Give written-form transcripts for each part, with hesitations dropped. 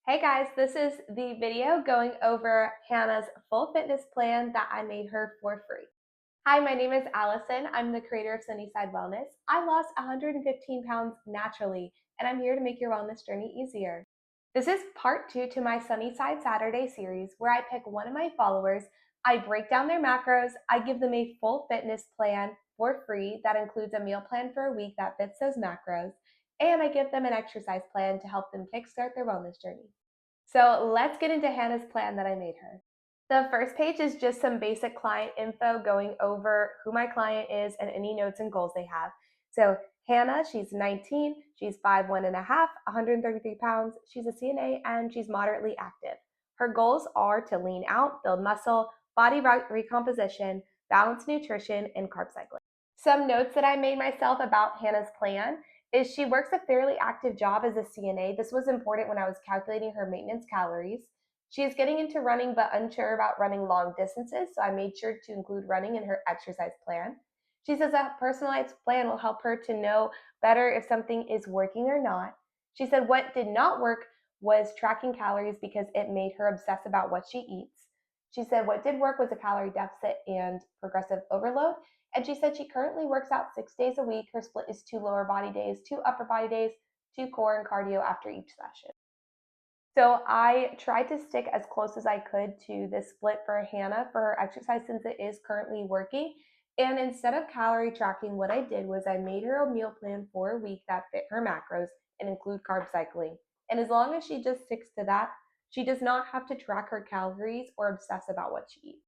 Hey guys, this is the video going over Hannah's full fitness plan that I made her for free. Hi, my name is Allison. I'm the creator of Sunnyside Wellness. I lost 115 pounds naturally, and I'm here to make your wellness journey easier. This is part two to my Sunnyside Saturday series where I pick one of my followers, I break down their macros, I give them a full fitness plan for free that includes a meal plan for a week that fits those macros, and I give them an exercise plan to help them kickstart their wellness journey. So let's get into Hannah's plan that I made her. The first page is just some basic client info going over who my client is and any notes and goals they have. So Hannah, she's 19, she's 5'1" and a half, 133 pounds, she's a CNA, and she's moderately active. Her goals are to lean out, build muscle, body recomposition, balanced nutrition, and carb cycling. Some notes that I made myself about Hannah's plan is she works a fairly active job as a CNA. This was important when I was calculating her maintenance calories. She is getting into running but unsure about running long distances, so I made sure to include running in her exercise plan. She says a personalized plan will help her to know better if something is working or not. She said what did not work was tracking calories because it made her obsess about what she eats. She said what did work was a calorie deficit and progressive overload. And she said she currently works out 6 days a week. Her split is 2 lower body days, 2 upper body days, 2 core and cardio after each session. So I tried to stick as close as I could to this split for Hannah for her exercise since it is currently working. And instead of calorie tracking, what I did was I made her a meal plan for a week that fit her macros and include carb cycling. And as long as she just sticks to that, she does not have to track her calories or obsess about what she eats.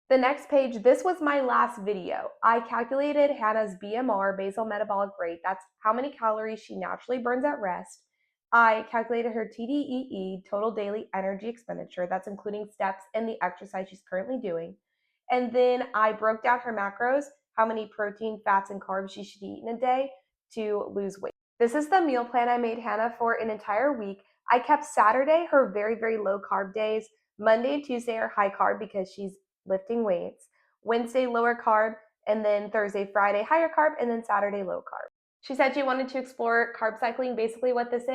The next page, this was my last video. I calculated Hannah's BMR, basal metabolic rate. That's how many calories she naturally burns at rest. I calculated her TDEE, total daily energy expenditure. That's including steps and the exercise she's currently doing. And then I broke down her macros, how many protein, fats, and carbs she should eat in a day to lose weight. This is the meal plan I made Hannah for an entire week. I kept Saturday her very, very low carb days. Monday and Tuesday are high carb because she's lifting weights. Wednesday, lower carb, and then Thursday, Friday, higher carb, and then Saturday, low carb. She said she wanted to explore carb cycling. Basically what this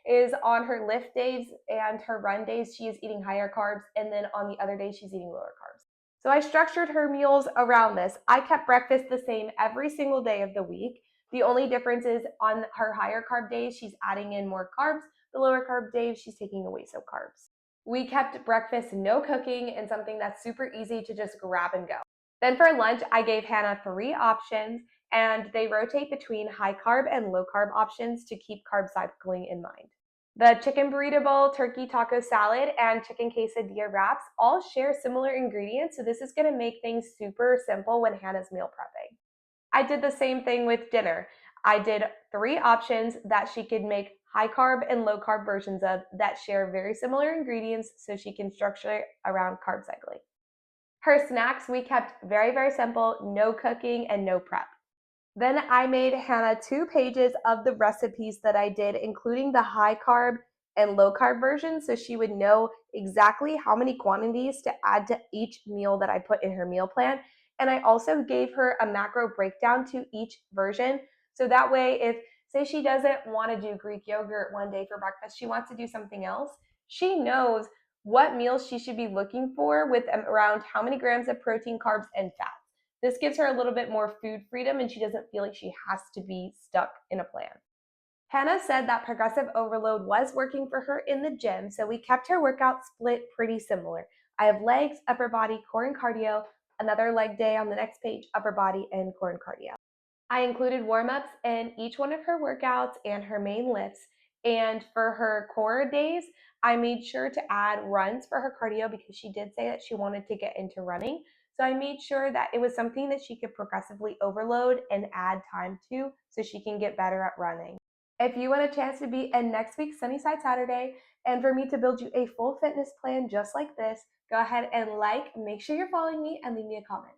is on her lift days and her run days, she is eating higher carbs, and then on the other days, she's eating lower carbs. So I structured her meals around this. I kept breakfast the same every single day of the week. The only difference is on her higher carb days, she's adding in more carbs. The lower carb days, she's taking away some carbs. We kept breakfast no cooking and something that's super easy to just grab and go. Then for lunch, I gave Hannah 3 options and they rotate between high carb and low carb options to keep carb cycling in mind. The chicken burrito bowl, turkey taco salad, and chicken quesadilla wraps all share similar ingredients, so this is going to make things super simple when Hannah's meal prepping. I did the same thing with dinner. I did 3 options that she could make high carb and low carb versions of that share very similar ingredients so she can structure it around carb cycling. Her snacks we kept very, very simple, no cooking and no prep. Then I made Hannah 2 pages of the recipes that I did, including the high carb and low carb version, so she would know exactly how many quantities to add to each meal that I put in her meal plan. And I also gave her a macro breakdown to each version. So that way, if say she doesn't want to do Greek yogurt one day for breakfast, she wants to do something else, she knows what meals she should be looking for with around how many grams of protein, carbs, and fat. This gives her a little bit more food freedom and she doesn't feel like she has to be stuck in a plan. Hannah said that progressive overload was working for her in the gym, so we kept her workout split pretty similar. I have legs, upper body, core, and cardio, another leg day on the next page, upper body and core and cardio. I included warm-ups in each one of her workouts and her main lifts. And for her core days, I made sure to add runs for her cardio because she did say that she wanted to get into running. So I made sure that it was something that she could progressively overload and add time to so she can get better at running. If you want a chance to be in next week's Sunnyside Saturday and for me to build you a full fitness plan just like this, go ahead and make sure you're following me and leave me a comment.